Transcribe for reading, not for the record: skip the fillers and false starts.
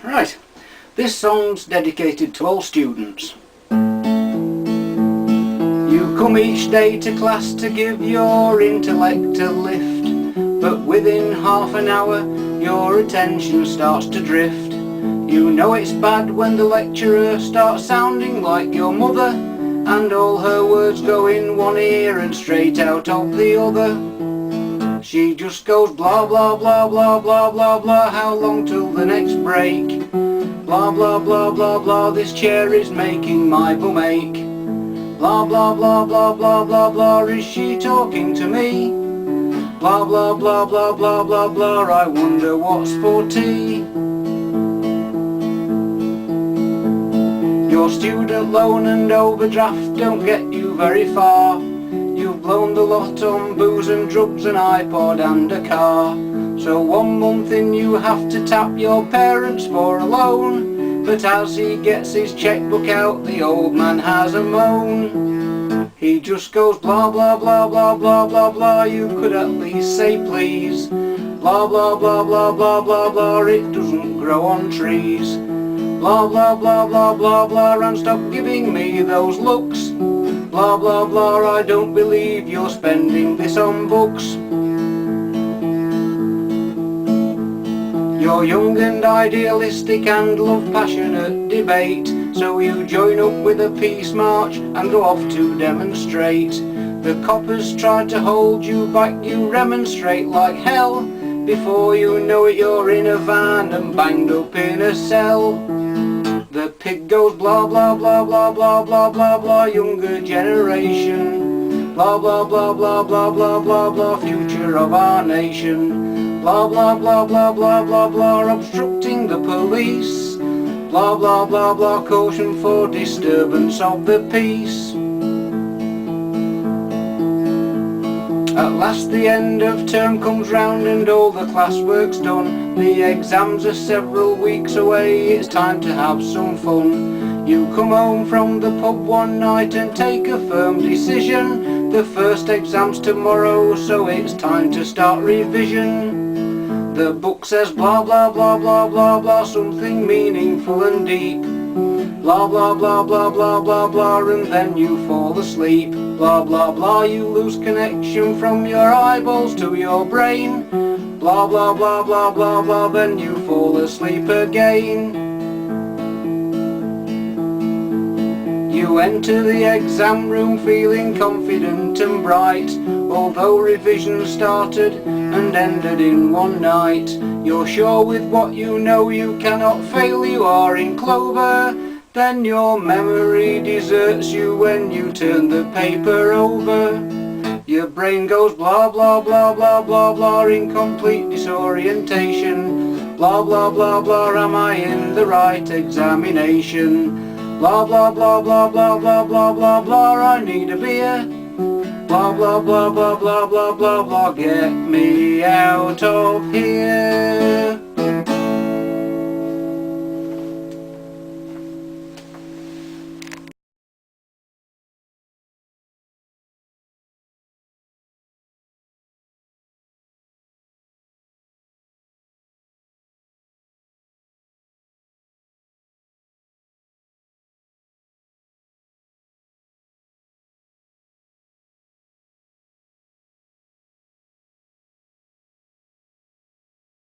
Right, this song's dedicated to all students. You come each day to class to give your intellect a lift, but within half an hour your attention starts to drift. You know it's bad when the lecturer starts sounding like your mother, and all her words go in one ear and straight out of the other. She just goes blah blah blah blah blah blah blah, how long till the next break? Blah blah blah blah blah, this chair is making my bum ache. Blah blah blah blah blah blah blah, is she talking to me? Blah blah blah blah blah blah blah, I wonder what's for tea. Your student loan and overdraft don't get you very far. You've blown the lot on booze and drugs, an iPod and a car. So 1 month in you have to tap your parents for a loan, but as he gets his checkbook out the old man has a moan. He just goes blah blah blah blah blah blah blah, you could at least say please. Blah blah blah blah blah blah blah, it doesn't grow on trees. Blah blah blah blah blah blah, and stop giving me those looks. Blah blah blah, I don't believe you're spending this on books. You're young and idealistic and love passionate debate, so you join up with a peace march and go off to demonstrate. The coppers try to hold you back, you remonstrate like hell. Before you know it you're in a van and banged up in a cell. The pig goes blah blah blah blah blah blah blah blah, younger generation. Blah blah blah blah blah blah blah blah, future of our nation. Blah blah blah blah blah blah blah, obstructing the police. Blah blah blah blah, caution for disturbance of the peace. At last the end of term comes round and all the classwork's done. The exams are several weeks away, it's time to have some fun. You come home from the pub one night and take a firm decision. The first exam's tomorrow, so it's time to start revision. The book says blah blah blah blah blah blah, something meaningful and deep. Blah blah blah blah blah blah blah, and then you fall asleep. Blah blah blah, you lose connection from your eyeballs to your brain. Blah blah blah blah blah blah, then you fall asleep again. You enter the exam room feeling confident and bright, although revision started and ended in one night. You're sure with what you know you cannot fail, you are in clover. Then your memory deserts you when you turn the paper over. Your brain goes blah blah blah blah blah blah, in complete disorientation. Blah blah blah blah, am I in the right examination? Blah blah blah blah blah blah blah blah blah, I need a beer. Blah blah blah blah blah blah blah blah, get me out of here.